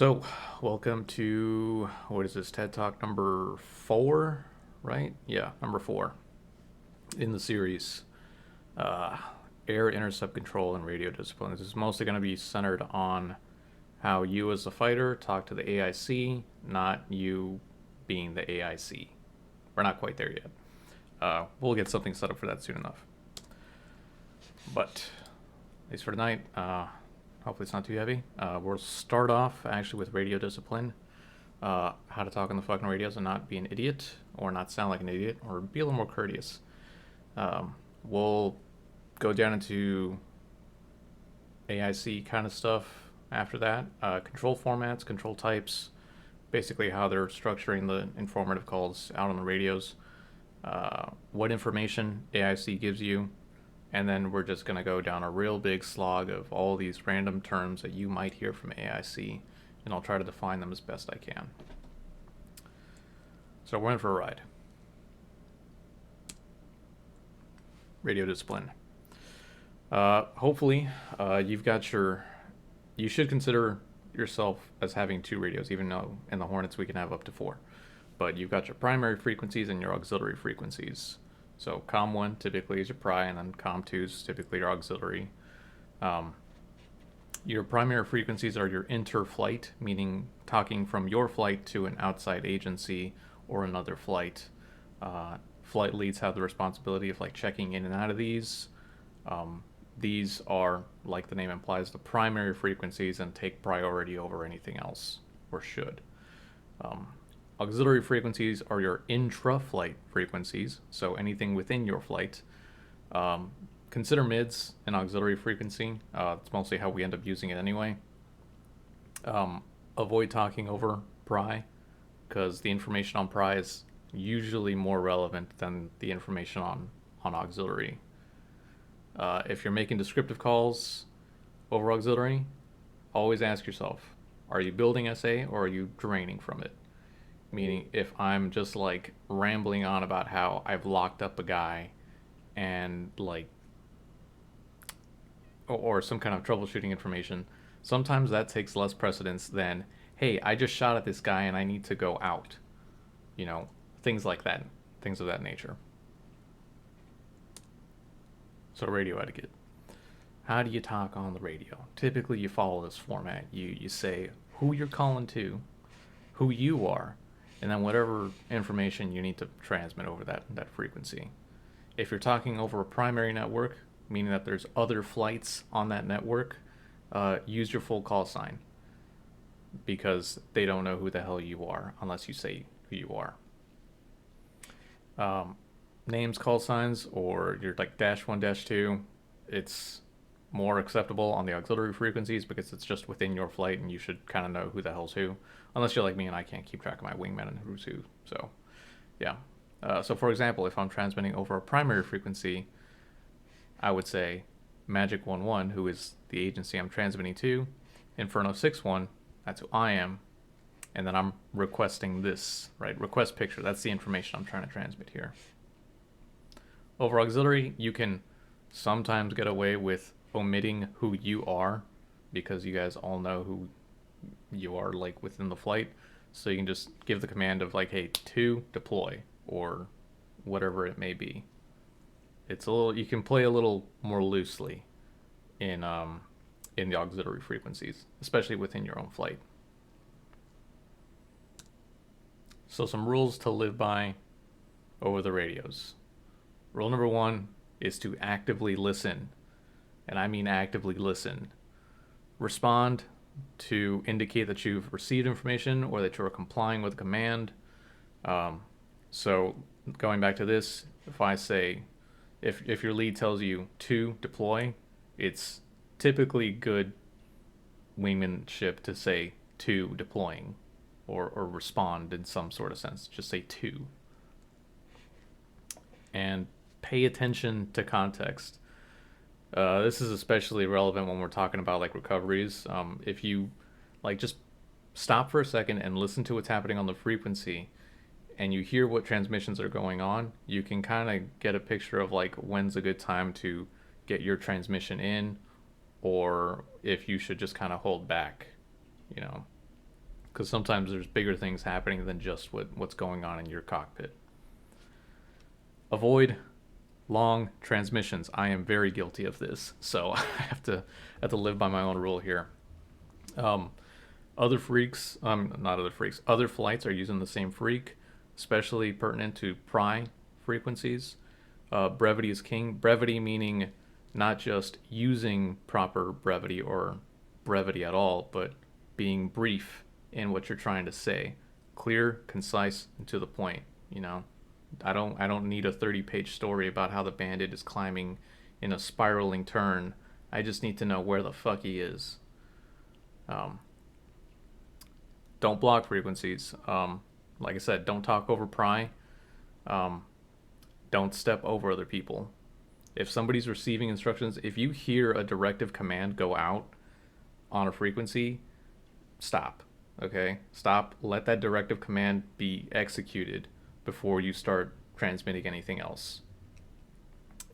So, welcome to what is this TED Talk number 4, right? Yeah, number 4 in the series. Uh, Air intercept control and radio discipline. This is mostly going to be centered on how you as a fighter talk to the AIC, not you being the AIC. We're not quite there yet. We'll get something set up for that soon enough. But at least for tonight, hopefully it's not too heavy. We'll start off actually with radio discipline. How to talk on the fucking radios and not be an idiot, or not sound like an idiot, or be a little more courteous. We'll go down into AIC kind of stuff after that. Control formats, control types, basically how they're structuring the informative calls out on the radios. What information AIC gives you. And then we're just going to go down a real big slog of all these random terms that you might hear from AIC, and I'll try to define them as best I can. So we're in for a ride. Radio discipline. Hopefully, you should consider yourself as having 2 radios, even though in the Hornets we can have up to 4. But you've got your primary frequencies and your auxiliary frequencies. So COM 1 typically is your pri, and then COM 2 is typically your auxiliary. Your primary frequencies are your inter-flight, meaning talking from your flight to an outside agency or another flight. Flight leads have the responsibility of checking in and out of these. These are, like the name implies, the primary frequencies and take priority over anything else, or should. Auxiliary frequencies are your intra-flight frequencies, so anything within your flight. Consider mids an auxiliary frequency. It's mostly how we end up using it anyway. Avoid talking over pri, because the information on pri is usually more relevant than the information on auxiliary. If you're making descriptive calls over auxiliary, always ask yourself, are you building SA or are you draining from it? Meaning, if I'm just rambling on about how I've locked up a guy and or some kind of troubleshooting information, sometimes that takes less precedence than, hey, I just shot at this guy and I need to go out. Things like that, things of that nature. So radio etiquette. How do you talk on the radio? Typically you follow this format. You say who you're calling to, who you are, and then whatever information you need to transmit over that frequency. If you're talking over a primary network, meaning that there's other flights on that network, use your full call sign, because they don't know who the hell you are unless you say who you are. Names, call signs, or your -1, -2, it's more acceptable on the auxiliary frequencies because it's just within your flight and you should kind of know who the hell's who, unless you're like me and I can't keep track of my wingman and who's who. So yeah. So for example, if I'm transmitting over a primary frequency, I would say Magic 11, who is the agency I'm transmitting to, Inferno 61, that's who I am, and then I'm requesting this, right? Request picture, that's the information I'm trying to transmit here. Over auxiliary, you can sometimes get away with omitting who you are, because you guys all know who you are within the flight, so you can just give the command of hey, to deploy, or whatever it may be. It's you can play a little more loosely in the auxiliary frequencies, especially within your own flight. So some rules to live by over the radios. Rule number 1 is to actively listen. And I mean actively listen. Respond to indicate that you've received information or that you're complying with a command. So going back to this, if I say, if your lead tells you to deploy, it's typically good wingmanship to say to deploying, or respond in some sort of sense. Just say to. And pay attention to context. This is especially relevant when we're talking about recoveries. If you just stop for a second and listen to what's happening on the frequency, and you hear what transmissions are going on, you can kind of get a picture of when's a good time to get your transmission in, or if you should just kind of hold back. because sometimes there's bigger things happening than just what's going on in your cockpit. Avoid long transmissions. I am very guilty of this, so I have to live by my own rule here. Other freaks, not other freaks, other flights are using the same freak, especially pertinent to pry frequencies. Brevity is king. Brevity meaning not just using proper brevity or brevity at all, but being brief in what you're trying to say. Clear, concise, and to the point. You know, I don't need a 30-page story about how the bandit is climbing in a spiraling turn. I just need to know where the fuck he is. Don't block frequencies. Like I said, don't talk over pry. Don't step over other people. If somebody's receiving instructions, if you hear a directive command go out on a frequency, stop. Okay? Stop. Let that directive command be executed before you start transmitting anything else.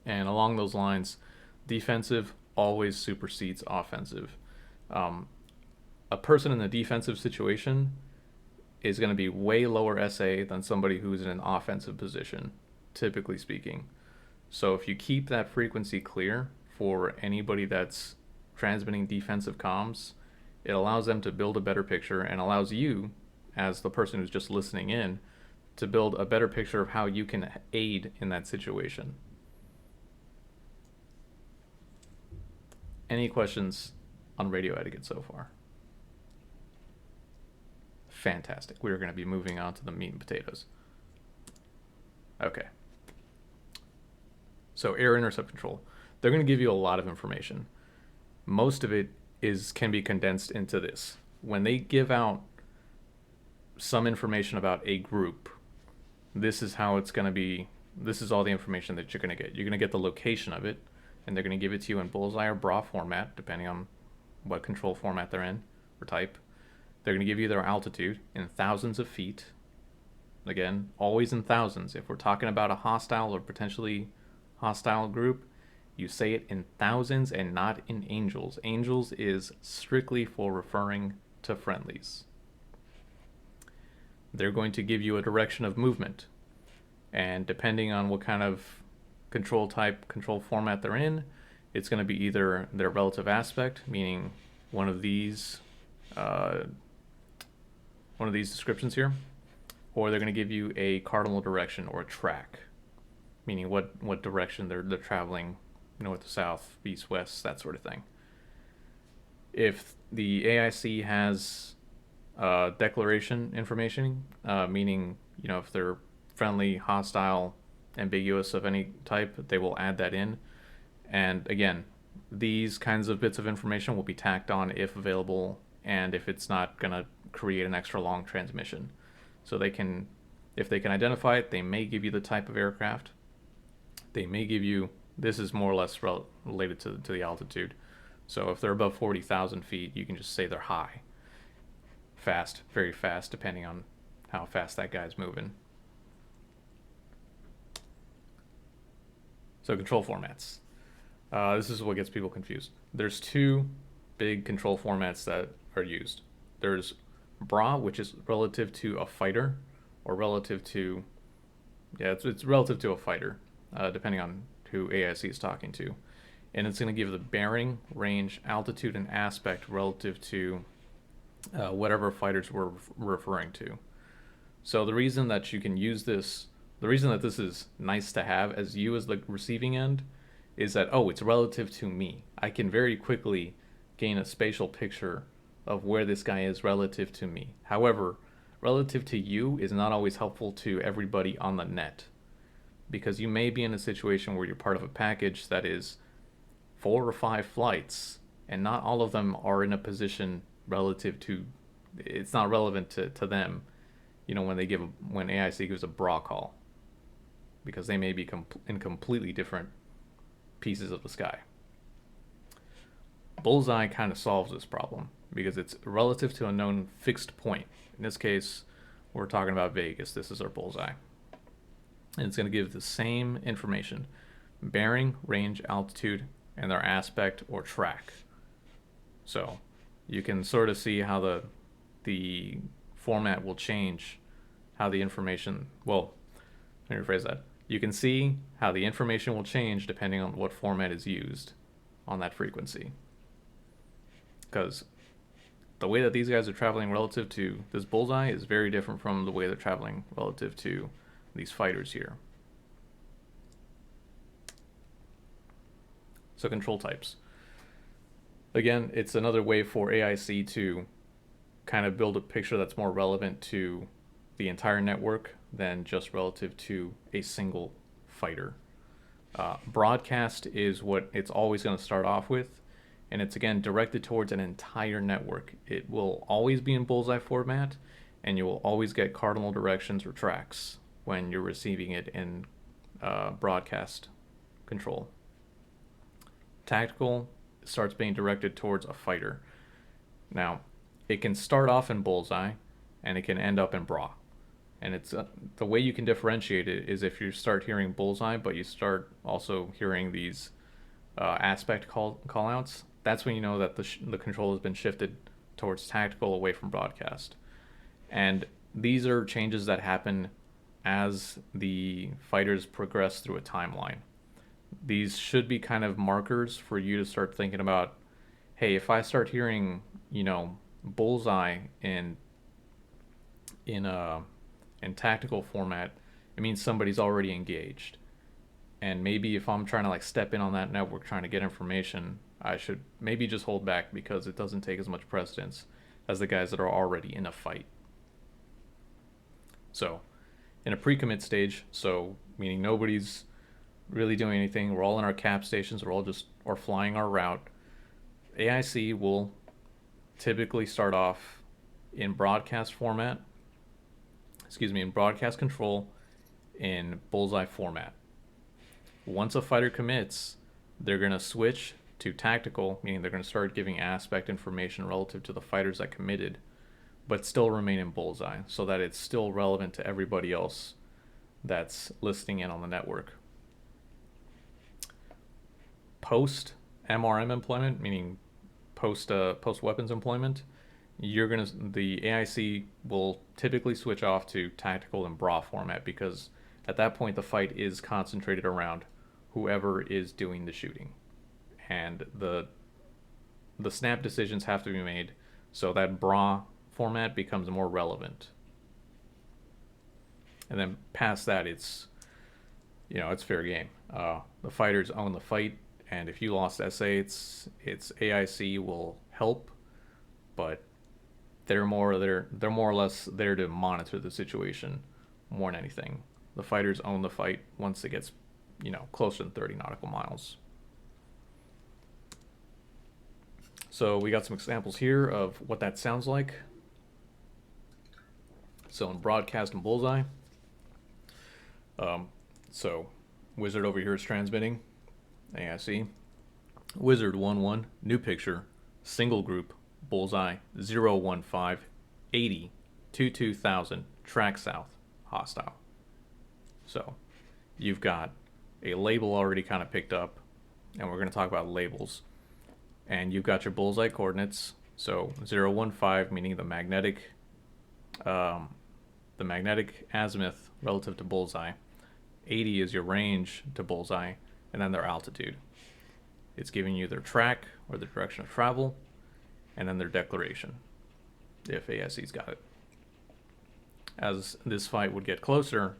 And along those lines, defensive always supersedes offensive. A person in a defensive situation is going to be way lower SA than somebody who's in an offensive position, typically speaking. So if you keep that frequency clear for anybody that's transmitting defensive comms, it allows them to build a better picture and allows you, as the person who's just listening in, to build a better picture of how you can aid in that situation. Any questions on radio etiquette so far? Fantastic. We're going to be moving on to the meat and potatoes. Okay. So air intercept control. They're going to give you a lot of information. Most of it can be condensed into this. When they give out some information about a group, this is how it's going to be. This is all the information that you're going to get. You're going to get the location of it, and they're going to give it to you in bullseye or bra format, depending on what control format they're in or type. They're going to give you their altitude in thousands of feet. Again, always in thousands. If we're talking about a hostile or potentially hostile group, you say it in thousands and not in angels. Angels is strictly for referring to friendlies. They're going to give you a direction of movement. And depending on what kind of control type, control format they're in, it's going to be either their relative aspect, meaning one of these descriptions here, or they're going to give you a cardinal direction or a track, meaning what direction they're traveling, north to south, east, west, that sort of thing. If the AIC has declaration information, meaning, you know, if they're friendly, hostile, ambiguous of any type, they will add that in. And again, these kinds of bits of information will be tacked on if available, and if it's not going to create an extra long transmission. So they can, if they can identify it, they may give you the type of aircraft. They may give you, this is more or less related to the altitude. So if they're above 40,000 feet, you can just say they're high. Fast, very fast, depending on how fast that guy's moving. So control formats. This is what gets people confused. There's two big control formats that are used. There's BRA, which is relative to a fighter, or relative to, it's relative to a fighter, depending on who AIC is talking to. And it's going to give the bearing, range, altitude, and aspect relative to whatever fighters we're referring to. So the reason that you can use this, the reason that this is nice to have as you as the receiving end, is that, oh, it's relative to me. I can very quickly gain a spatial picture of where this guy is relative to me. However, relative to you is not always helpful to everybody on the net, because you may be in a situation where you're part of a package that is 4 or 5 flights, and not all of them are in a position relative to, it's not relevant to them, you know, when AIC gives a BRA call, because they may be in completely different pieces of the sky. Bullseye kind of solves this problem because it's relative to a known fixed point. In this case, we're talking about Vegas. This is our bullseye. And it's going to give the same information: bearing, range, altitude, and their aspect or track. So you can sort of see how the format will change how the information, well, let me rephrase that. You can see how the information will change depending on what format is used on that frequency. Because the way that these guys are traveling relative to this bullseye is very different from the way they're traveling relative to these fighters here. So control types. Again, it's another way for AIC to kind of build a picture that's more relevant to the entire network than just relative to a single fighter. Broadcast is what it's always going to start off with, and it's again directed towards an entire network. It will always be in bullseye format, and you will always get cardinal directions or tracks when you're receiving it in broadcast control. Tactical starts being directed towards a fighter. Now, it can start off in bullseye, and it can end up in bra. And it's the way you can differentiate it is if you start hearing bullseye, but you start also hearing these aspect callouts. That's when you know that the control has been shifted towards tactical away from broadcast. And these are changes that happen as the fighters progress through a timeline. These should be kind of markers for you to start thinking about, hey, if I start hearing, bullseye in tactical format, it means somebody's already engaged. And maybe if I'm trying to like step in on that network trying to get information, I should maybe just hold back because it doesn't take as much precedence as the guys that are already in a fight. So in a pre-commit stage, so meaning nobody's really doing anything, we're all in our cap stations, we're flying our route, AIC will typically start off in broadcast format, in broadcast control in bullseye format. Once a fighter commits, they're going to switch to tactical, meaning they're going to start giving aspect information relative to the fighters that committed, but still remain in bullseye so that it's still relevant to everybody else that's listening in on the network. Post MRM employment, meaning post weapons employment, the AIC will typically switch off to tactical and bra format because at that point the fight is concentrated around whoever is doing the shooting, and the snap decisions have to be made so that bra format becomes more relevant. And then past that, it's fair game. The fighters own the fight, and if you lost SA, it's AIC will help, but they're more or less there to monitor the situation more than anything. The fighters own the fight once it gets closer than 30 nautical miles. So we got some examples here of what that sounds like. So in broadcast and bullseye, so Wizard over here is transmitting AIC. Wizard 1-1, new picture, single group, bullseye 015 80 22,000, track south, hostile. So you've got a label already kind of picked up, and we're going to talk about labels. And you've got your bullseye coordinates, so 015 meaning the magnetic azimuth relative to bullseye. 80 is your range to bullseye, and then their altitude. It's giving you their track or the direction of travel, and then their declaration, if AIC's got it. As this fight would get closer,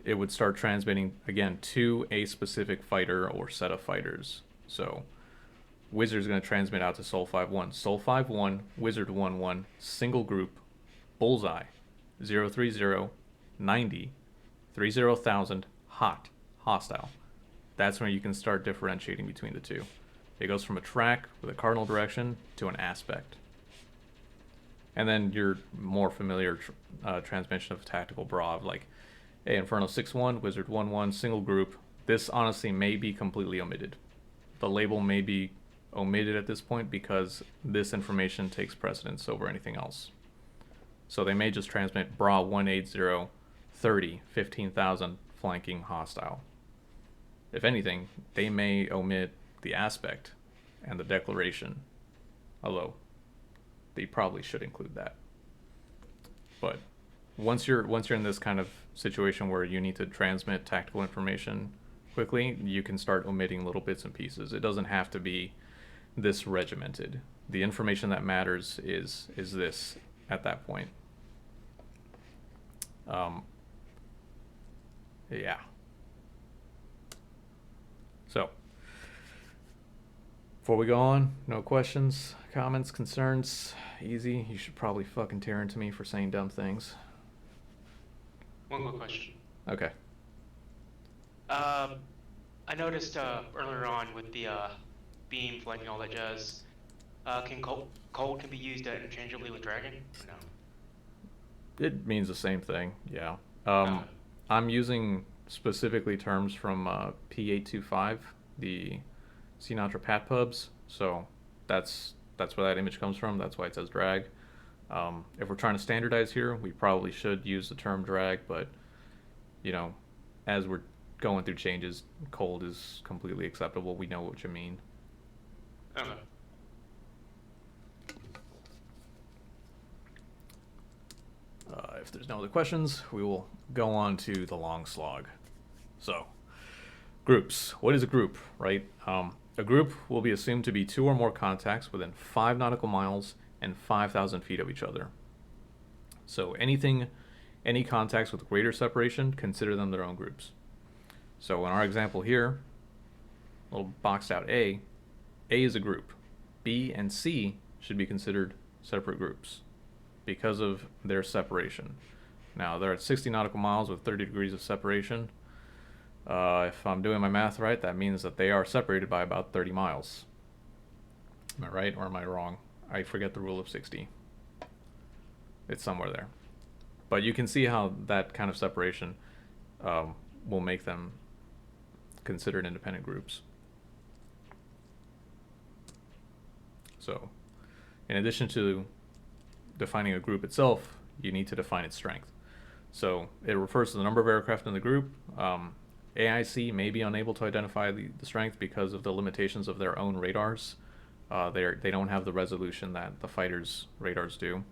it would start transmitting again to a specific fighter or set of fighters. So Wizard's going to transmit out to Sol 5-1. Sol 5-1, Wizard 1-1, single group, bullseye 030 90 30,000, hot, hostile. That's when you can start differentiating between the two. It goes from a track with a cardinal direction to an aspect. And then your more familiar transmission of tactical bra, like, hey, Inferno 6-1, Wizard 1-1, single group. This honestly may be completely omitted. The label may be omitted at this point because this information takes precedence over anything else. So they may just transmit bra 180 30 15,000 flanking hostile. If anything, they may omit the aspect and the declaration, although they probably should include that. But once you're in this kind of situation where you need to transmit tactical information quickly, you can start omitting little bits and pieces. It doesn't have to be this regimented. The information that matters is this at that point. Yeah. So, before we go on, no questions, comments, concerns. Easy. You should probably fucking tear into me for saying dumb things. One quick question. Okay. I noticed earlier on with the beam, flank, and all that jazz, can cold can be used interchangeably with dragon? Or no? It means the same thing, yeah. Oh. I'm using specifically terms from P825, the Sinatra Pat pubs, so that's where that image comes from. That's why it says drag. If we're trying to standardize here, we probably should use the term drag, but you know, as we're going through changes, cold is completely acceptable. We know what you mean. Okay. If there's no other questions, we will go on to the long slog. So, groups. What is a group, right? A group will be assumed to be 2 or more contacts within 5 nautical miles and 5,000 feet of each other. So any contacts with greater separation, consider them their own groups. So in our example here, little boxed out A is a group. B and C should be considered separate groups because of their separation. Now, they're at 60 nautical miles with 30 degrees of separation. If I'm doing my math right, that means that they are separated by about 30 miles. Am I right or am I wrong? I forget the rule of 60. It's somewhere there. But you can see how that kind of separation will make them considered independent groups. So, in addition to defining a group itself, you need to define its strength. So it refers to the number of aircraft in the group. AIC may be unable to identify the strength because of the limitations of their own radars. They don't have the resolution that the fighters' radars do.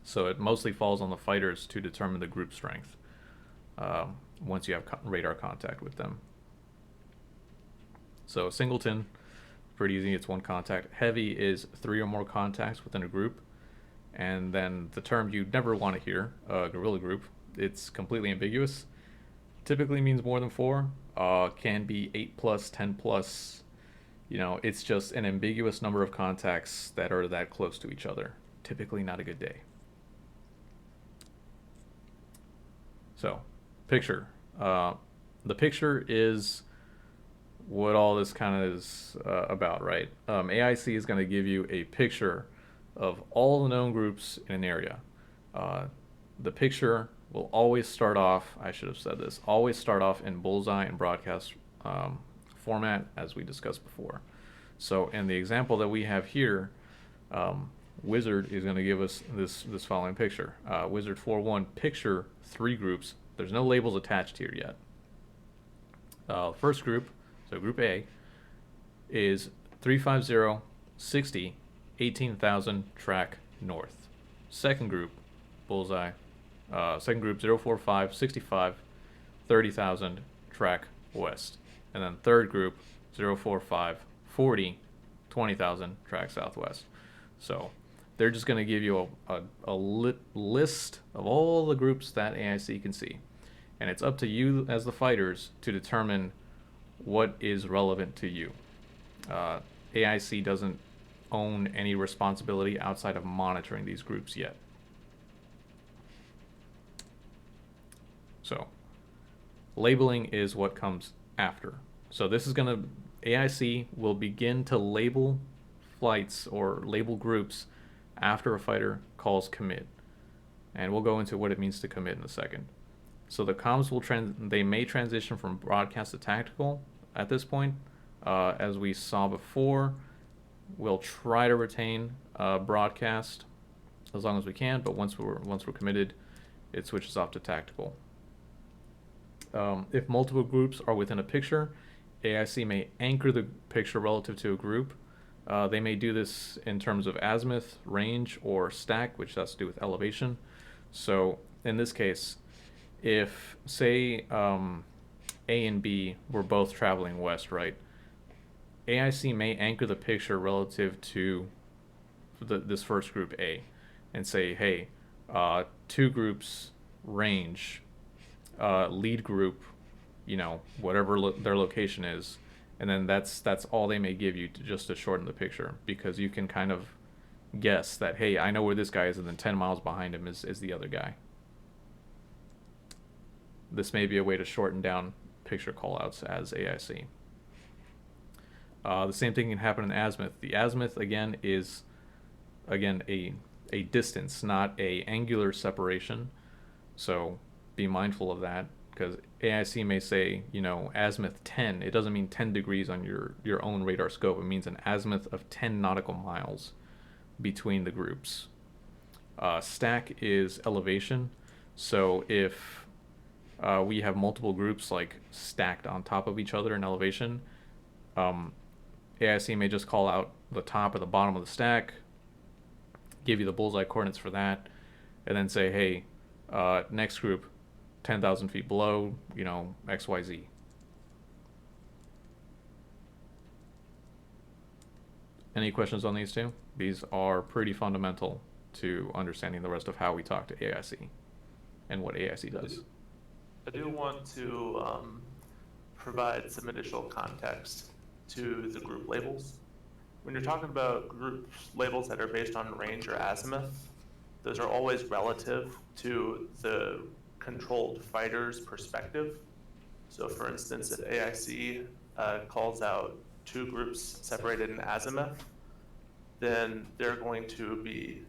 So it mostly falls on the fighters to determine the group strength once you have radar contact with them. So singleton, pretty easy, it's 1 contact. Heavy is 3 or more contacts within a group. And then the term you never want to hear, guerrilla group, it's completely ambiguous. Typically means more than 4, can be 8 plus, 10 plus. You know, it's just an ambiguous number of contacts that are that close to each other. Typically not a good day. So, picture. The picture is what all this kind of is about, right? AIC is going to give you a picture of all the known groups in an area. The picture will always start off, I should have said this, always start off in bullseye and broadcast format, as we discussed before. So in the example that we have here, Wizard is going to give us this following picture. Wizard 4.1, picture 3 groups. There's no labels attached here yet. First group, so group A, is 350, 60, 18,000 track north. Second group, bullseye. Second group 045, 65, 30,000 track west. And then third group 045, 40, 20,000 track southwest. So they're just going to give you a list of all the groups that AIC can see. And it's up to you as the fighters to determine what is relevant to you. AIC doesn't own any responsibility outside of monitoring these groups yet. So, labeling is what comes after. So this is going to, AIC will begin to label flights or label groups after a fighter calls commit. And we'll go into what it means to commit in a second. So the comms will they may transition from broadcast to tactical at this point. As we saw before, we'll try to retain broadcast as long as we can, but once we're committed, it switches off to tactical. If multiple groups are within a picture, AIC may anchor the picture relative to a group They may do this in terms of azimuth, range, or stack, which has to do with elevation. So in this case, if say A and B were both traveling west, right? AIC may anchor the picture relative to this first group A, and say, hey, two groups range, lead group, whatever their location is, and then that's all they may give you just to shorten the picture, because you can kind of guess that, hey, I know where this guy is, and then 10 miles behind him is the other guy. This may be a way to shorten down picture callouts as AIC. The same thing can happen in azimuth. The azimuth again is a distance, not a angular separation. So be mindful of that, because AIC may say, azimuth 10. It doesn't mean 10 degrees on your own radar scope. It means an azimuth of 10 nautical miles between the groups. Stack is elevation. So if we have multiple groups like stacked on top of each other in elevation, AIC may just call out the top or the bottom of the stack, give you the bullseye coordinates for that, and then say, hey, next group 10,000 feet below, XYZ. Any questions on these two? These are pretty fundamental to understanding the rest of how we talk to AIC and what AIC does. I do want to provide some additional context to the group labels. When you're talking about group labels that are based on range or azimuth, those are always relative to the controlled fighter's perspective. So for instance, if AIC calls out two groups separated in azimuth, then they're going to be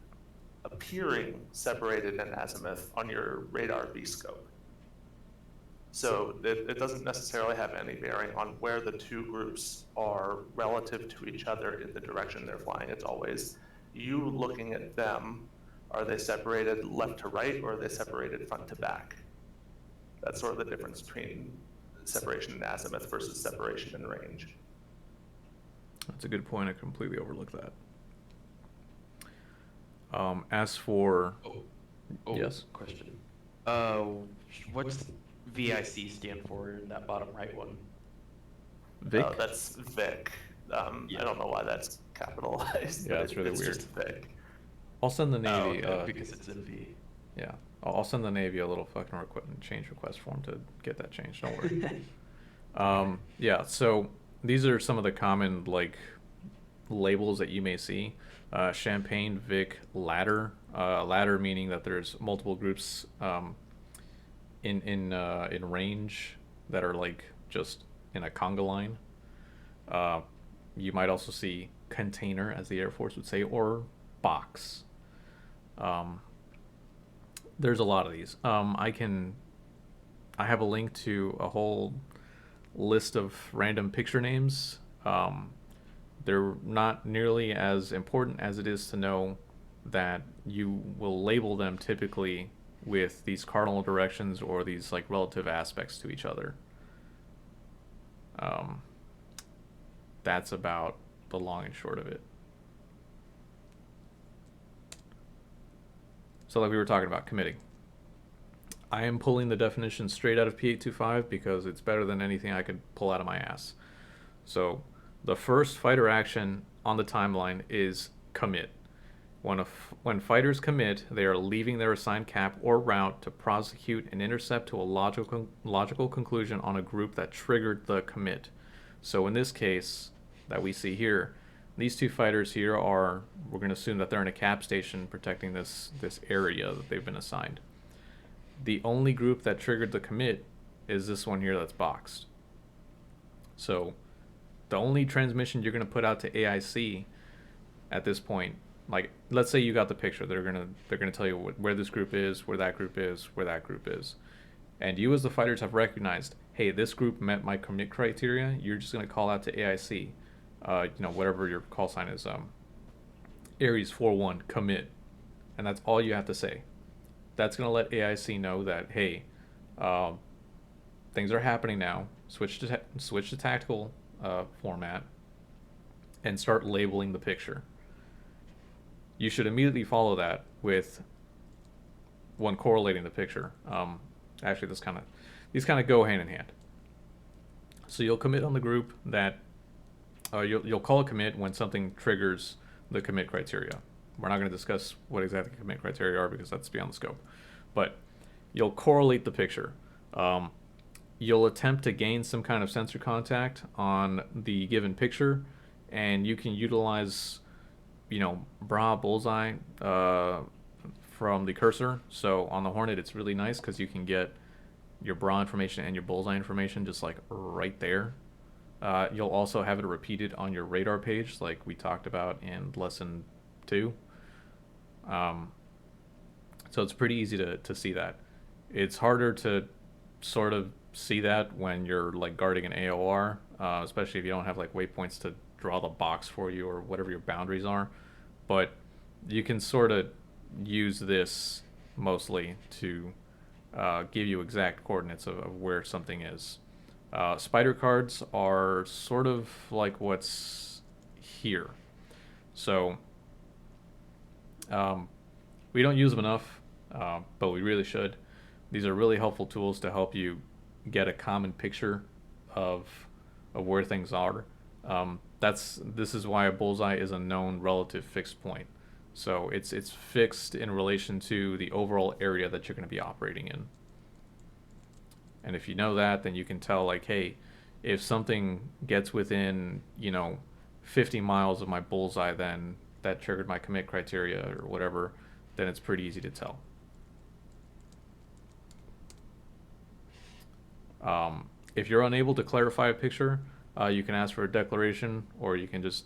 appearing separated in azimuth on your radar B-scope. So it doesn't necessarily have any bearing on where the two groups are relative to each other in the direction they're flying. It's always you looking at them. Are they separated left to right, or are they separated front to back? That's sort of the difference between separation in azimuth versus separation in range. That's a good point. I completely overlooked that. As for... yes? Question. What's VIC stand for in that bottom right one? Vic? That's Vic. Yeah. I don't know why that's capitalized. Yeah, it's really it's weird. Just Vic. I'll send the Navy... okay, because it's in V. Yeah. I'll send the Navy a little fucking change request form to get that changed. Don't worry. Yeah, so these are some of the common, labels that you may see. Champagne, Vic, ladder. Ladder meaning that there's multiple groups in range that are just in a conga line. You might also see container, as the Air Force would say, or box. There's a lot of these. I have a link to a whole list of random picture names. They're not nearly as important as it is to know that you will label them typically with these cardinal directions or these relative aspects to each other. That's about the long and short of it. So we were talking about committing. I am pulling the definition straight out of P825 because it's better than anything I could pull out of my ass. So the first fighter action on the timeline is commit. When fighters commit, they are leaving their assigned cap or route to prosecute an intercept to a logical conclusion on a group that triggered the commit. So in this case that we see here, these two fighters here we're going to assume that they're in a cap station protecting this area that they've been assigned. The only group that triggered the commit is this one here that's boxed. So the only transmission you're going to put out to AIC at this point, let's say you got the picture, they're going to tell you where this group is, where that group is, where that group is. And you as the fighters have recognized, hey, this group met my commit criteria. You're just going to call out to AIC. Whatever your call sign is, Aries 4-1 commit, and that's all you have to say. That's gonna let AIC know that, hey, things are happening now. Switch to tactical format, and start labeling the picture. You should immediately follow that with one correlating the picture. Actually, these kind of go hand in hand. So you'll commit on the group that you'll call a commit when something triggers the commit criteria. We're not going to discuss what exactly commit criteria are because that's beyond the scope. But you'll correlate the picture. You'll attempt to gain some kind of sensor contact on the given picture, and you can utilize, bra bullseye from the cursor. So on the Hornet, it's really nice because you can get your bra information and your bullseye information just like right there. You'll also have it repeated on your radar page, like we talked about in lesson 2. So it's pretty easy to see that. It's harder to sort of see that when you're like guarding an AOR, especially if you don't have like waypoints to draw the box for you or whatever your boundaries are. But you can sort of use this mostly to give you exact coordinates of where something is. Spider cards are sort of like what's here. So we don't use them enough, but we really should. These are really helpful tools to help you get a common picture of where things are. This is why a bullseye is a known relative fixed point. So it's fixed in relation to the overall area that you're going to be operating in. And if you know that, then you can tell like, hey, if something gets within, 50 miles of my bullseye, then that triggered my commit criteria or whatever, then it's pretty easy to tell. If you're unable to clarify a picture, you can ask for a declaration, or you can just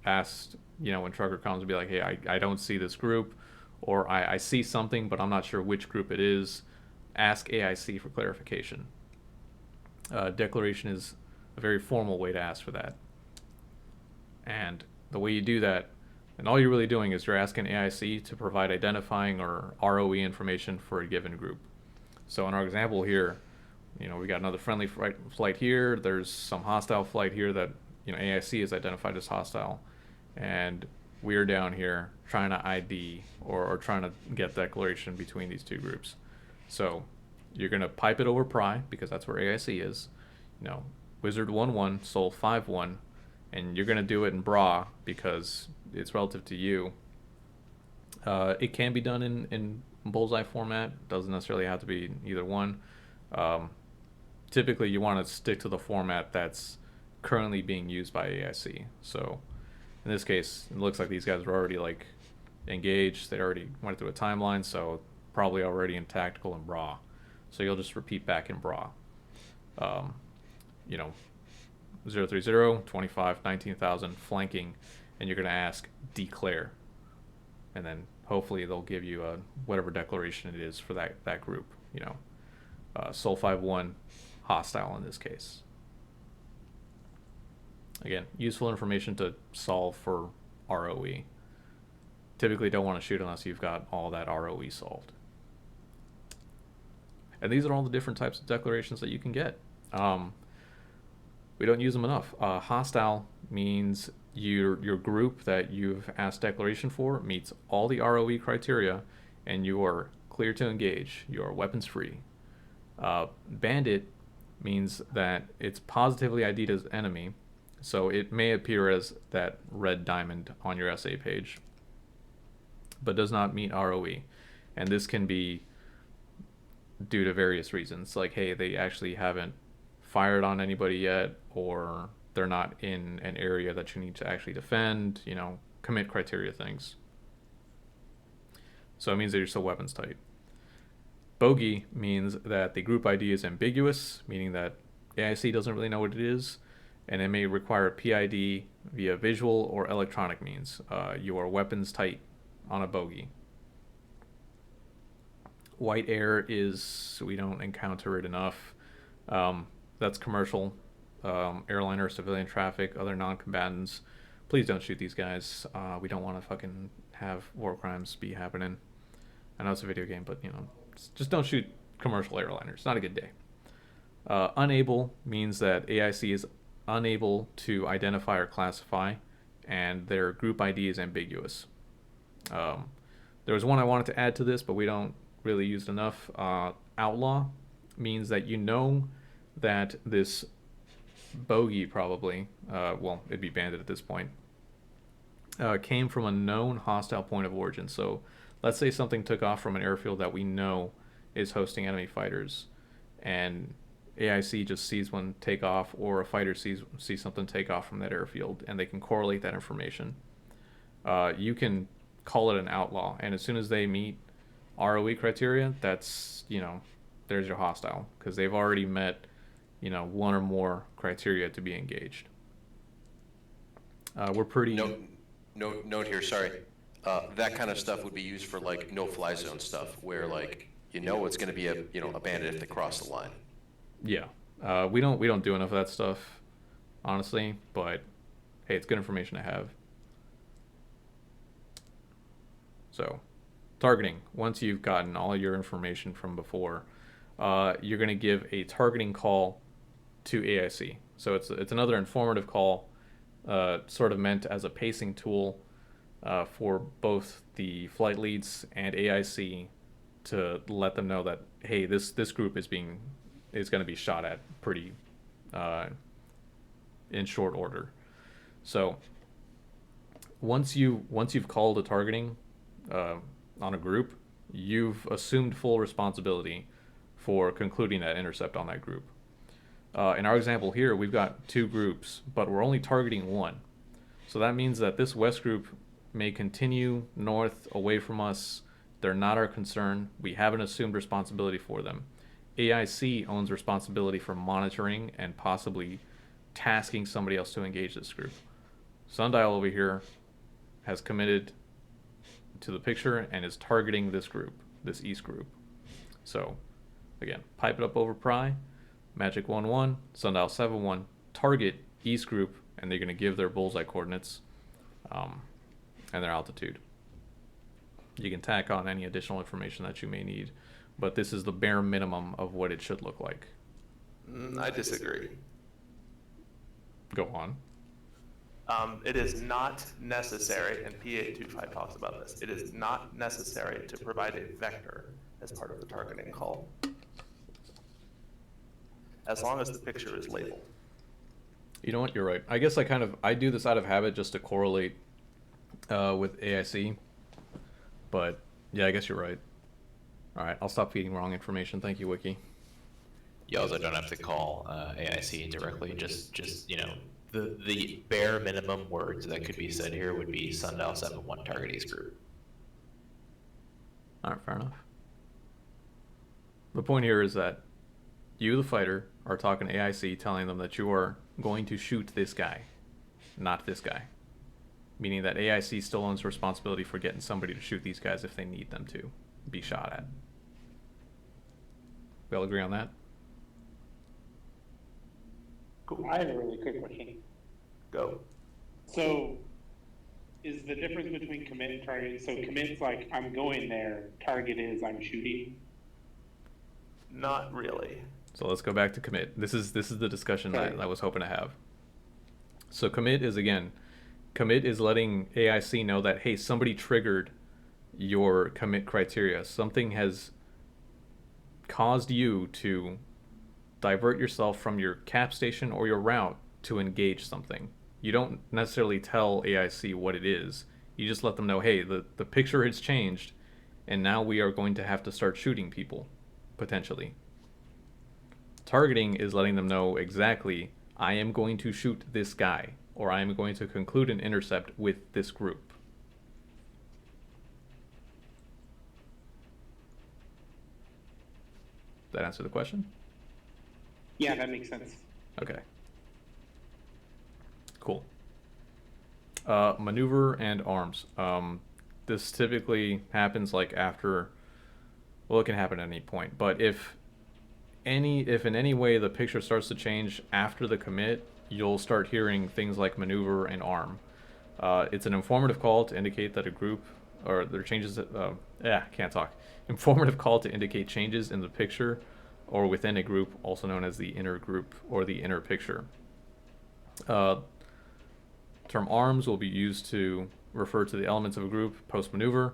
ask, when trucker comes and be like, hey, I don't see this group, or I see something, but I'm not sure which group it is. Ask AIC for clarification. Declaration is a very formal way to ask for that. And the way you do that, and all you're really doing is you're asking AIC to provide identifying or ROE information for a given group. So in our example here, we got another friendly flight here. There's some hostile flight here that AIC is identified as hostile, and we're down here trying to ID or trying to get declaration between these two groups. So you're gonna pipe it over Pry because that's where AIC is. Wizard 1-1, Soul 5-1, and you're gonna do it in Bra because it's relative to you. It can be done in bullseye format. Doesn't necessarily have to be either one. Typically, you want to stick to the format that's currently being used by AIC. So, in this case, it looks like these guys are already like engaged. They already went through a timeline, so probably already in tactical and Bra. So you'll just repeat back in Bra. 030, 25, 19,000 flanking, and you're going to ask declare, and then hopefully they'll give you whatever declaration it is for that group. Soul 5-1. Hostile in this case. Again, useful information to solve for ROE. Typically don't want to shoot unless you've got all that ROE solved. And these are all the different types of declarations that you can get. We don't use them enough. Hostile means your group that you've asked declaration for meets all the ROE criteria and you are clear to engage. You are weapons free. Bandit means that it's positively ID'd as enemy, so it may appear as that red diamond on your SA page, but does not meet ROE. And this can be due to various reasons, like, hey, they actually haven't fired on anybody yet, or they're not in an area that you need to actually defend, commit criteria things. So it means that you're still weapons tight. Bogey means that the group ID is ambiguous, meaning that AIC doesn't really know what it is, and it may require PID via visual or electronic means. You are weapons tight on a bogey. White air is, we don't encounter it enough. That's commercial, airliner, civilian traffic, other non-combatants. Please don't shoot these guys. We don't want to fucking have war crimes be happening. I know it's a video game, but just don't shoot commercial airliners. It's not a good day. Unable means that AIC is unable to identify or classify and their group ID is ambiguous. There was one I wanted to add to this, but we don't really use it enough. Outlaw means that you know that this bogey probably, well, it'd be bandit at this point, came from a known hostile point of origin. So let's say something took off from an airfield that we know is hosting enemy fighters, and AIC just sees one take off, or a fighter sees something take off from that airfield, and they can correlate that information. You can call it an outlaw, and as soon as they meet ROE criteria, that's, there's your hostile, because they've already met, one or more criteria to be engaged. We're pretty... Note here, sorry. That kind of stuff would be used for like no-fly zone stuff, where like it's going to be a bandit if they cross the line. Yeah, we don't do enough of that stuff, honestly. But hey, it's good information to have. So, targeting. Once you've gotten all your information from before, you're going to give a targeting call to AIC. So it's another informative call, sort of meant as a pacing tool for both the flight leads and AIC to let them know that, hey, this group is going to be shot at pretty in short order. So once you've called a targeting on a group, you've assumed full responsibility for concluding that intercept on that group. In our example here, we've got 2 groups, but we're only targeting one. So that means that this west group may continue north away from us. They're not our concern. We haven't assumed responsibility for them. AIC owns responsibility for monitoring and possibly tasking somebody else to engage this group. Sundial over here has committed to the picture and is targeting this group, this east group. So again, pipe it up over Pry, Magic 1-1, Sundial 7-1, target east group, and they're going to give their bullseye coordinates and their altitude. You can tack on any additional information that you may need, but this is the bare minimum of what it should look like. I disagree. Go on. It is not necessary, and P825 talks about this, it is not necessary to provide a vector as part of the targeting call, as long as the picture is labeled. You know what? You're right. I guess I do this out of habit just to correlate with AIC. But yeah, I guess you're right. All right, I'll stop feeding wrong information. Thank you, Wiki. You also don't have to call AIC directly. Just the bare minimum words that could be said here would be Sundial 7-1 target east group. All right, fair enough. The point here is that you, the fighter, are talking to AIC, telling them that you are going to shoot this guy, not this guy. Meaning that AIC still owns responsibility for getting somebody to shoot these guys if they need them to be shot at. We all agree on that? Cool. I have a really quick question. Go. So, is the difference between commit and target? So commit's like, I'm going there. Target is, I'm shooting. Not really. So let's go back to commit. This is the discussion Okay. that I was hoping to have. So commit is letting AIC know that, hey, somebody triggered your commit criteria. Something has caused you to divert yourself from your cap station or your route to engage something. You don't necessarily tell AIC what it is. You just let them know, hey, the picture has changed, and now we are going to have to start shooting people, potentially. Targeting is letting them know exactly, I am going to shoot this guy, or I am going to conclude an intercept with this group. That answer the question? Yeah, that makes sense. Okay. Cool. Maneuver and arms. This typically happens like after, well, it can happen at any point, but if in any way the picture starts to change after the commit, you'll start hearing things like maneuver and arm. It's an informative call to indicate that a group, or there are changes, can't talk. Informative call to indicate changes in the picture or within a group, also known as the inner group or the inner picture. term arms will be used to refer to the elements of a group post-maneuver.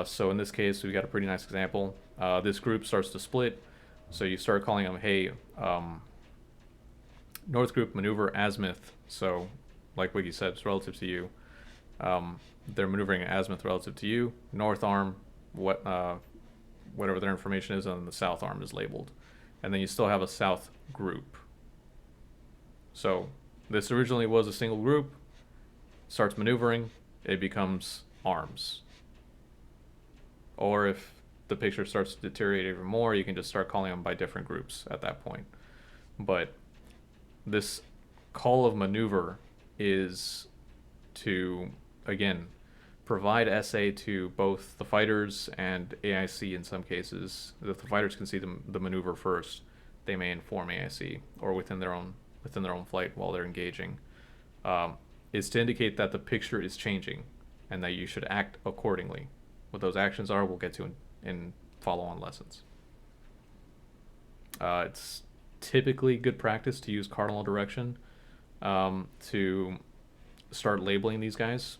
So in this case, we've got a pretty nice example. This group starts to split, so you start calling them, hey, North group maneuver azimuth. So, like Wiggy said, it's relative to you. They're maneuvering azimuth relative to you. North arm, whatever their information is, and the south arm is labeled. And then you still have a south group. So this originally was a single group, starts maneuvering, it becomes arms. Or if the picture starts to deteriorate even more, you can just start calling them by different groups at that point. But this call of maneuver is to, again, provide SA to both the fighters and AIC in some cases. If the fighters can see the maneuver first, they may inform AIC or within their own flight while they're engaging. Is to indicate that the picture is changing and that you should act accordingly. What those actions are, we'll get to in follow-on lessons. It's typically good practice to use cardinal direction to start labeling these guys,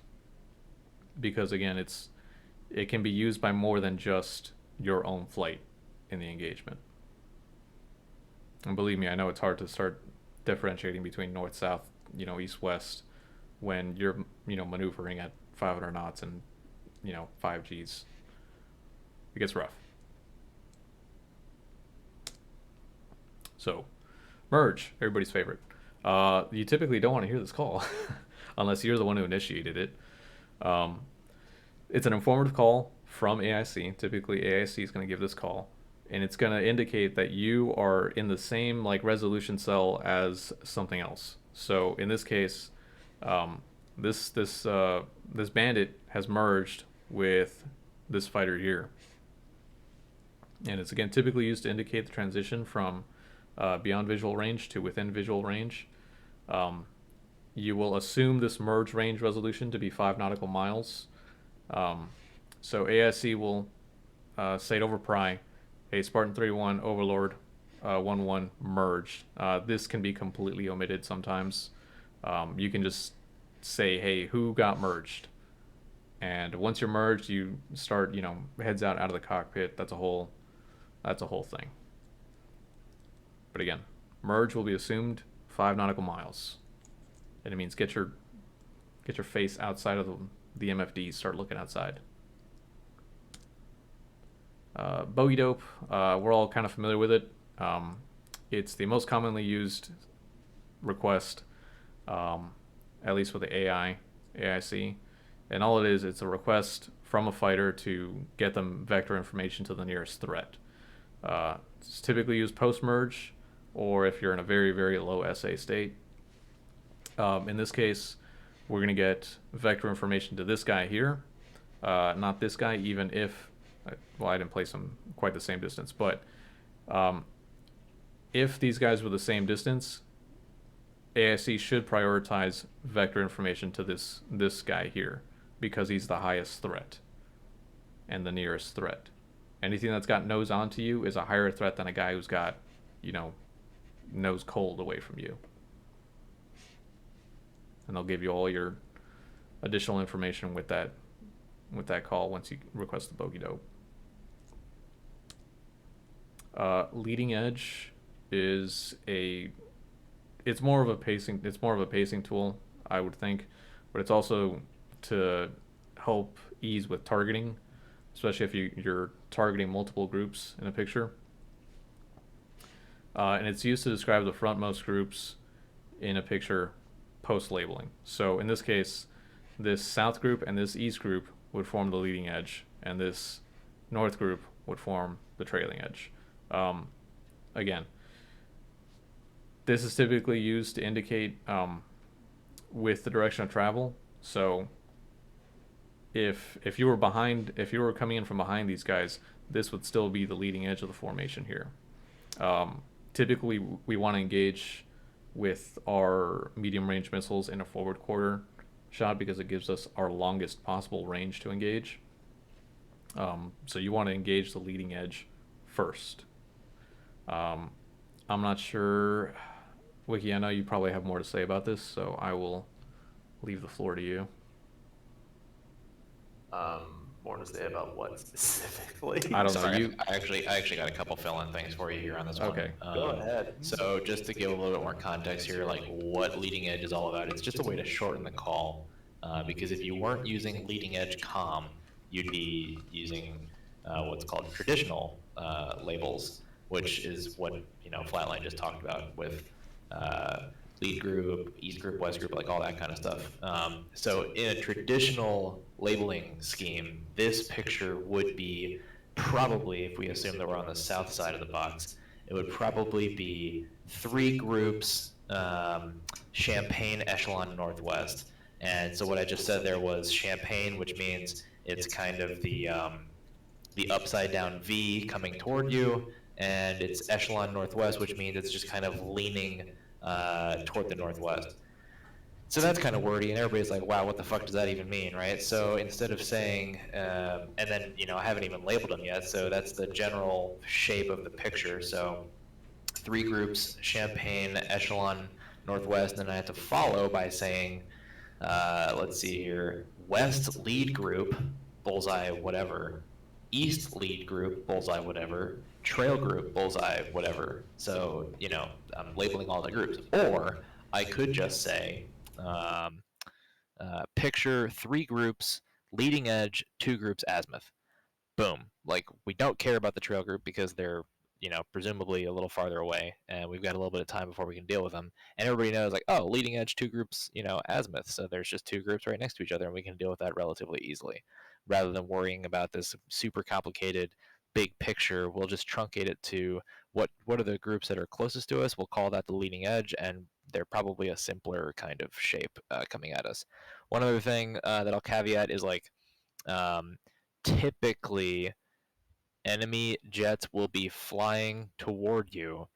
because again, it can be used by more than just your own flight in the engagement. And believe me, I know it's hard to start differentiating between north, south, east, west when you're maneuvering at 500 knots and 5 Gs. It gets rough. So merge, everybody's favorite. You typically don't want to hear this call unless you're the one who initiated it. It's an informative call from AIC. Typically AIC is going to give this call, and it's going to indicate that you are in the same resolution cell as something else. So in this case, this bandit has merged with this fighter here, and it's again typically used to indicate the transition from beyond visual range to within visual range. You will assume this merge range resolution to be 5 nautical miles. So AIC will say it over Pry, hey, Spartan 31, Overlord 1-1 merged. This can be completely omitted sometimes. You can just say, hey, who got merged? And once you're merged, you start, heads out of the cockpit. That's a whole thing. But again, merge will be assumed 5 nautical miles. And it means get your face outside of the MFD, start looking outside. Bogey Dope, we're all kind of familiar with it. It's the most commonly used request, at least with the AIC. And all it is, it's a request from a fighter to get them vector information to the nearest threat. It's typically used post-merge, or if you're in a very, very low SA state. In this case, we're going to get vector information to this guy here, not this guy, even if, well, I didn't place them quite the same distance, but if these guys were the same distance, AIC should prioritize vector information to this guy here, because he's the highest threat and the nearest threat. Anything that's got nose onto you is a higher threat than a guy who's got, nose cold away from you. And they'll give you all your additional information with that call once you request the Bogey Dope. Leading edge is it's more of a pacing tool, I would think, but it's also to help ease with targeting, especially if you're targeting multiple groups in a picture. And it's used to describe the frontmost groups in a picture post-labeling. So in this case, this south group and this east group would form the leading edge, and this north group would form the trailing edge. Again, this is typically used to indicate with the direction of travel. So if you were coming in from behind these guys, this would still be the leading edge of the formation here. Typically, we want to engage with our medium range missiles in a forward quarter shot because it gives us our longest possible range to engage. So you want to engage the leading edge first. I'm not sure, Wiki, I know you probably have more to say about this, so I will leave the floor to you. More to say about what specifically? I don't know. Sorry, I actually got a couple fill-in things for you here on this one. Okay. Go ahead. So just to give a little bit more context here, like what leading edge is all about, it's just a way to shorten the call. Because if you weren't using leading edge comm, you'd be using what's called traditional labels, which is what Flatline just talked about with lead group, east group, west group, like all that kind of stuff. So in a traditional labeling scheme, this picture would be probably, if we assume that we're on the south side of the box, it would probably be 3 groups, Champagne, Echelon, Northwest. And so what I just said there was Champagne, which means it's kind of the upside down V coming toward you, and it's Echelon Northwest, which means it's just kind of leaning toward the northwest. So that's kind of wordy, and everybody's like, wow, what the fuck does that even mean, right? So instead of saying, and then, I haven't even labeled them yet, so that's the general shape of the picture. So 3 groups, Champagne, Echelon, Northwest, and then I have to follow by saying, let's see here, West lead group, bullseye, whatever. East lead group, bullseye, whatever. Trail group, bullseye, whatever. So, I'm labeling all the groups. Or I could just say, picture 3 groups, leading edge, 2 groups, azimuth. Boom. Like, we don't care about the trail group because they're, presumably a little farther away, and we've got a little bit of time before we can deal with them. And everybody knows, like, oh, leading edge, 2 groups, azimuth. So there's just 2 groups right next to each other, and we can deal with that relatively easily. Rather than worrying about this super complicated big picture, we'll just truncate it to what are the groups that are closest to us. We'll call that the leading edge, and they're probably a simpler kind of shape coming at us. One other thing that I'll caveat is, like, typically enemy jets will be flying toward you,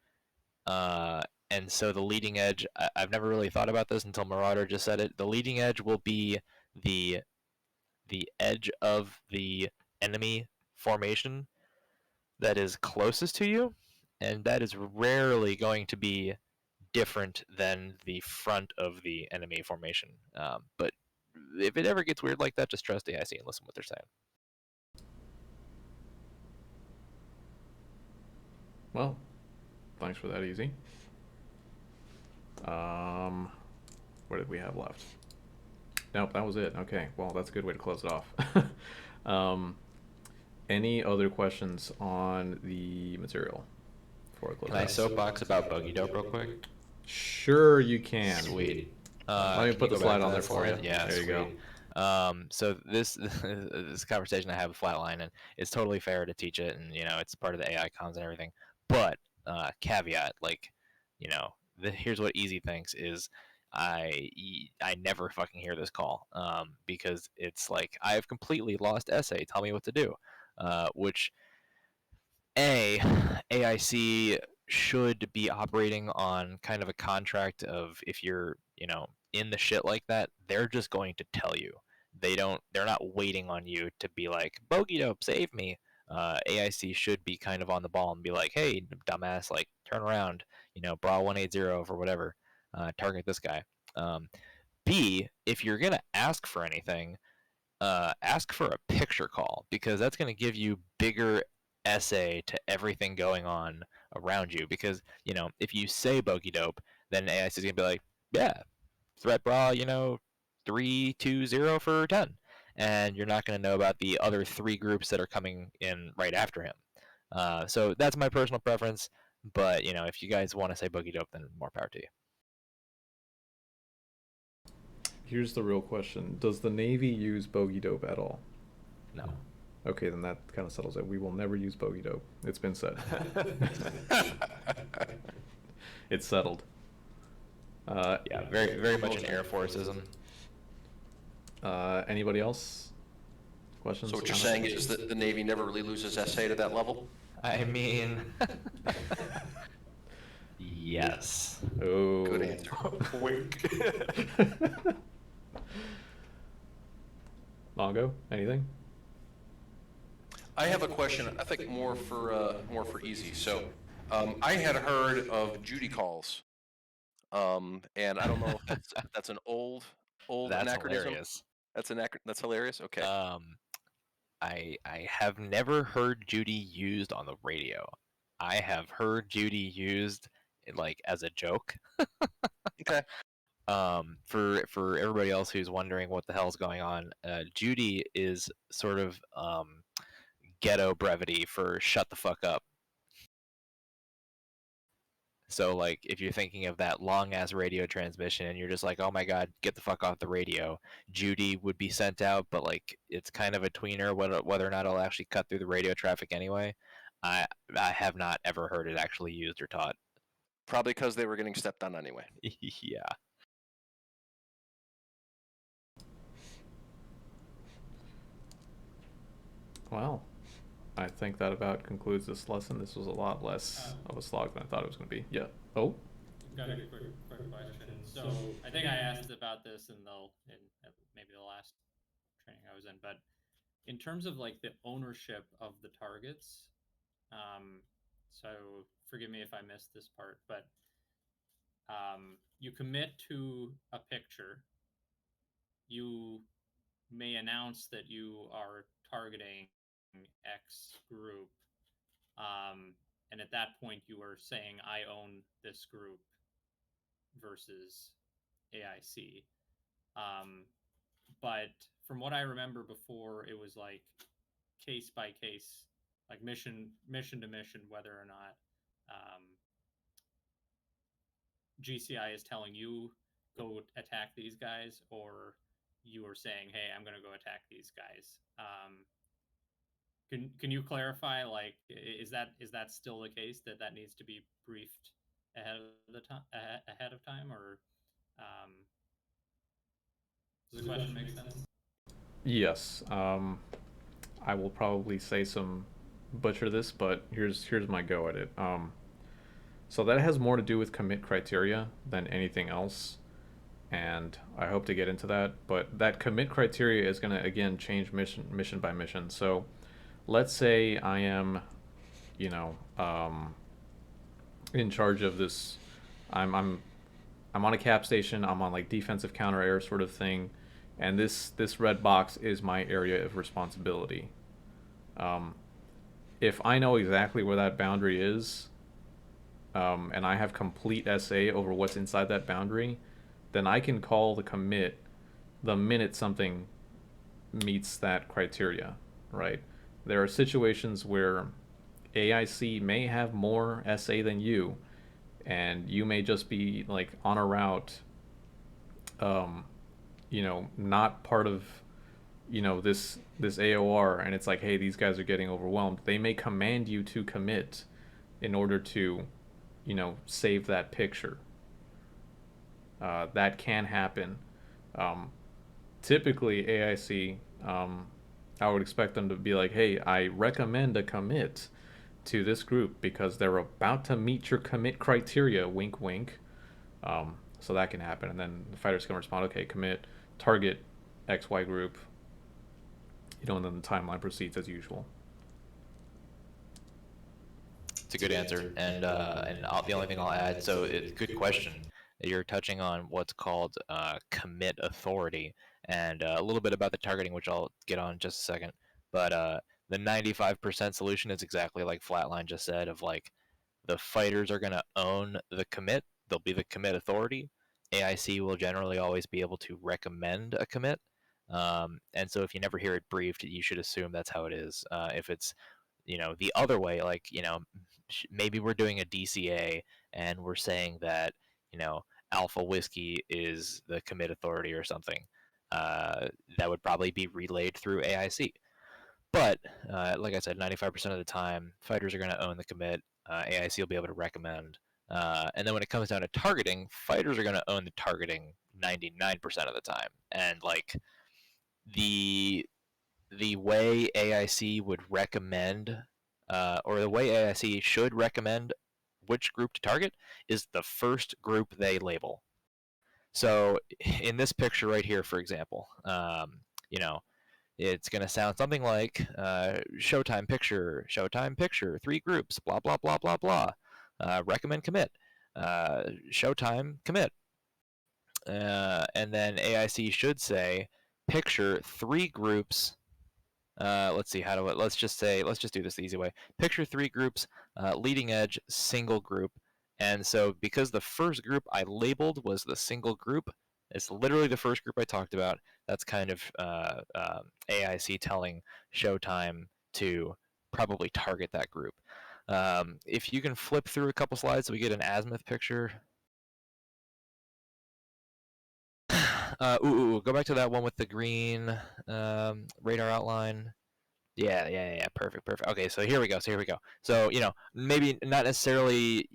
and so the leading edge, I've never really thought about this until Marauder just said it. The leading edge will be the edge of the enemy formation that is closest to you, and that is rarely going to be different than the front of the enemy formation. But if it ever gets weird like that, just trust AIC and listen to what they're saying. Well, thanks for that, Easy. What did we have left? Nope, that was it. Okay, well, that's a good way to close it off. Any other questions on the material before I close Can it I out? Soapbox about Bogey Dope real quick? Sure, you can. Sweet. Let me Can put you the go back slide to on that there for you. slide? Yeah, there you go. So this conversation I have with Flatline, and it's totally fair to teach it, and it's part of the AI cons and everything. But caveat, like, here's what Easy thinks is I never fucking hear this call because it's like I have completely lost essay. Tell me what to do, which AIC should be operating on kind of a contract of if you're in the shit like that, they're just going to tell you. They're not waiting on you to be like, Bogey Dope, save me. AIC should be kind of on the ball and be like, hey, dumbass, like, turn around, bra 180 for whatever, target this guy. B, if you're going to ask for anything, ask for a picture call, because that's going to give you bigger essay to everything going on around you. Because, if you say Bogey Dope, then AIC is going to be like, yeah, threat bra, 320 for 10. And you're not going to know about the other 3 groups that are coming in right after him. So that's my personal preference. But, if you guys want to say Bogey Dope, then more power to you. Here's the real question. Does the Navy use Bogey Dope at all? No. Okay, then that kind of settles it. We will never use Bogey Dope. It's been said. It's settled. Yeah, very much an Air Forceism. Anybody else? Questions? So what you're saying is that the Navy never really loses essay to that level? I mean, yes. Oh. Good answer. Wink. Longo, anything? I have a question, I think more for Easy. So, I had heard of Judy calls, and I don't know if that's an old old That's anachronism? hilarious. That's hilarious. Okay. I have never heard Judy used on the radio. I have heard Judy used like as a joke. Okay. For everybody else who's wondering what the hell's going on, Judy is sort of ghetto brevity for shut the fuck up. So like if you're thinking of that long ass radio transmission and you're just like, oh my god, get the fuck off the radio, Judy would be sent out, but like it's kind of a tweener whether or not it'll actually cut through the radio traffic anyway. I have not ever heard it actually used or taught. Probably because they were getting stepped on anyway. Yeah. Well, I think that about concludes this lesson. This was a lot less of a slog than I thought it was going to be. Yeah. Oh. Got a quick question. So I think I asked about this in maybe the last training I was in, but in terms of like the ownership of the targets, so forgive me if I missed this part, but you commit to a picture, you may announce that you are targeting X group, and at that point you are saying I own this group versus AIC. But from what I remember before, it was like case by case, like mission to mission, whether or not GCI is telling you go attack these guys, or you are saying, hey, I'm going to go attack these guys. Can you clarify, like, is that still the case that needs to be briefed ahead of time, or does the question make sense? Yes. I will probably say some butcher this, but here's my go at it. So that has more to do with commit criteria than anything else, and I hope to get into that. But that commit criteria is going to again change mission by mission. So let's say I am, in charge of this. I'm on a cap station. I'm on like defensive counter air sort of thing, and this red box is my area of responsibility. If I know exactly where that boundary is, and I have complete SA over what's inside that boundary, then I can call the commit the minute something meets that criteria, right? There are situations where AIC may have more SA than you, and you may just be like on a route, not part of, this AOR, and it's like, hey, these guys are getting overwhelmed. They may command you to commit in order to, save that picture. That can happen. Typically, AIC, I would expect them to be like, hey, I recommend a commit to this group because they're about to meet your commit criteria, wink, wink. So that can happen. And then the fighters can respond, okay, commit, target XY group, and then the timeline proceeds as usual. It's a good answer, and the only thing I'll add, so it's a good question. You're touching on what's called commit authority, and a little bit about the targeting, which I'll get on in just a second. But the 95% solution is exactly like Flatline just said, of like the fighters are going to own the commit. They'll be the commit authority. AIC will generally always be able to recommend a commit. And so if you never hear it briefed, you should assume that's how it is. If it's the other way, like, maybe we're doing a DCA and we're saying that, Alpha Whiskey is the commit authority or something. That would probably be relayed through AIC. But, like I said, 95% of the time, fighters are going to own the commit. AIC will be able to recommend. And then when it comes down to targeting, fighters are going to own the targeting 99% of the time. And, like, the way AIC would recommend, or the way AIC should recommend which group to target is the first group they label. So in this picture right here, for example, it's going to sound something like Showtime picture, 3 groups, blah, blah, blah, blah, blah. Recommend commit. Showtime commit. and then AIC should say, picture 3 groups. Let's see, let's just do this the easy way. Picture 3 groups, leading edge, single group. And so because the first group I labeled was the single group, it's literally the first group I talked about. That's kind of AIC telling Showtime to probably target that group. If you can flip through a couple slides so we get an azimuth picture. Go back to that one with the green radar outline. Yeah. Perfect. Okay, so here we go. So, maybe not necessarily.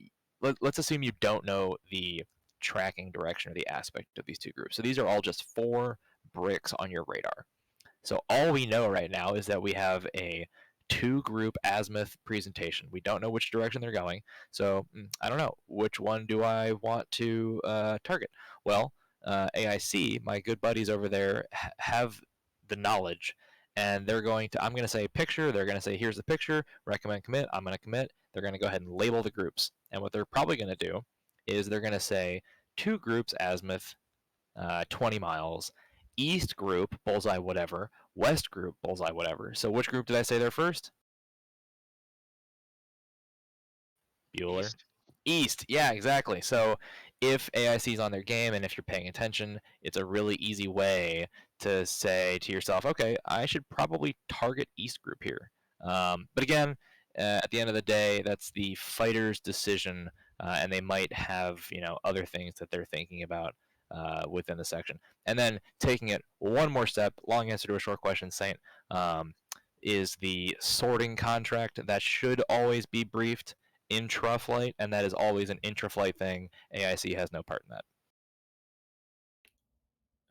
Let's assume you don't know the tracking direction or the aspect of these 2 groups. So these are all just 4 bricks on your radar. So all we know right now is that we have a 2-group azimuth presentation. We don't know which direction they're going. So I don't know. Which one do I want to target? Well, AIC, my good buddies over there, have the knowledge. And I'm going to say picture. They're going to say, here's the picture. Recommend commit. I'm going to commit. They're going to go ahead and label the groups. And what they're probably going to do is they're going to say 2 groups azimuth, 20 miles. East group, bullseye whatever. West group, bullseye whatever. So which group did I say there first? Bueller. East. Yeah, exactly. So if AIC is on their game and if you're paying attention, it's a really easy way to say to yourself, okay, I should probably target East group here. But again, at the end of the day, that's the fighter's decision, and they might have other things that they're thinking about within the section. And then taking it one more step, long answer to a short question, Saint, is the sorting contract that should always be briefed intra-flight, and that is always an intra-flight thing. AIC has no part in that.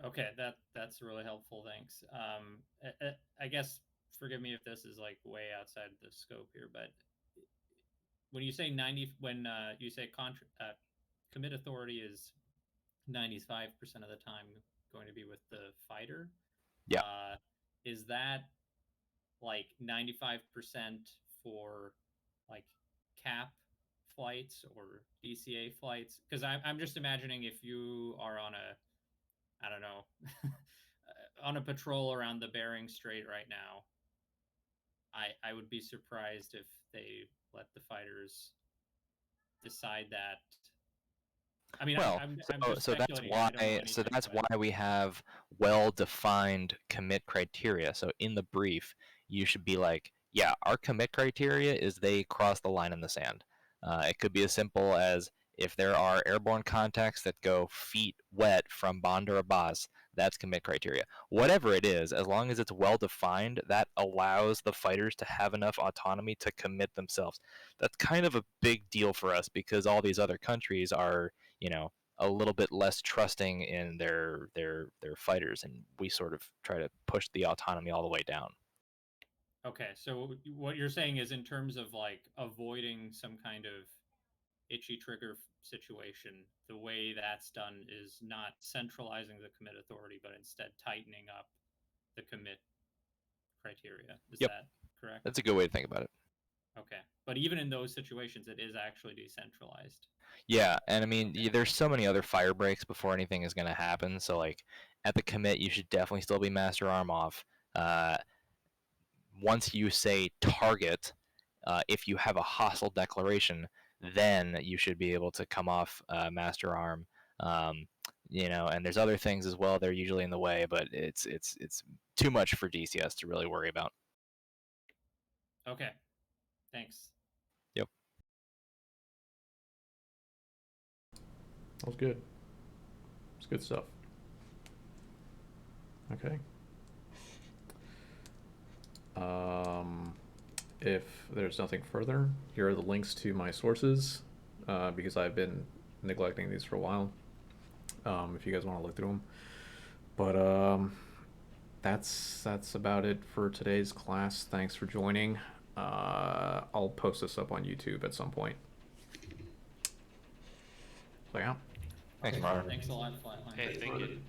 Okay, that's really helpful. Thanks. I guess forgive me if this is like way outside the scope here, but when you say you say commit authority is 95% of the time going to be with the fighter. Yeah. Is that like 95% for like cap flights or DCA flights? Because I'm just imagining if you are on I don't know, on a patrol around the Bering Strait right now, I would be surprised if they let the fighters decide that. I mean, well, I'm so that's why we have well-defined commit criteria. So in the brief, you should be like, yeah, our commit criteria is they cross the line in the sand. It could be as simple as if there are airborne contacts that go feet wet from Bandar Abbas, that's commit criteria. Whatever it is, as long as it's well-defined, that allows the fighters to have enough autonomy to commit themselves. That's kind of a big deal for us because all these other countries are, a little bit less trusting in their fighters, and we sort of try to push the autonomy all the way down. Okay, so what you're saying is in terms of like avoiding some kind of itchy trigger situation, the way that's done is not centralizing the commit authority, but instead tightening up the commit criteria. Is that correct? That's a good way to think about it. Okay, but even in those situations, it is actually decentralized. Yeah, and I mean, there's so many other fire breaks before anything is going to happen. So like at the commit, you should definitely still be master arm off. Once you say target, if you have a hostile declaration, then you should be able to come off master arm. And there's other things as well. They're usually in the way, but it's too much for DCS to really worry about. Okay, thanks. Yep. That was good. It's good stuff. Okay. If there's nothing further, here are the links to my sources, because I've been neglecting these for a while. If you guys want to look through them. But that's about it for today's class. Thanks for joining. I'll post this up on YouTube at some point. So yeah. Thanks, Mark. Thanks a lot, Flatline. Hey, thank you.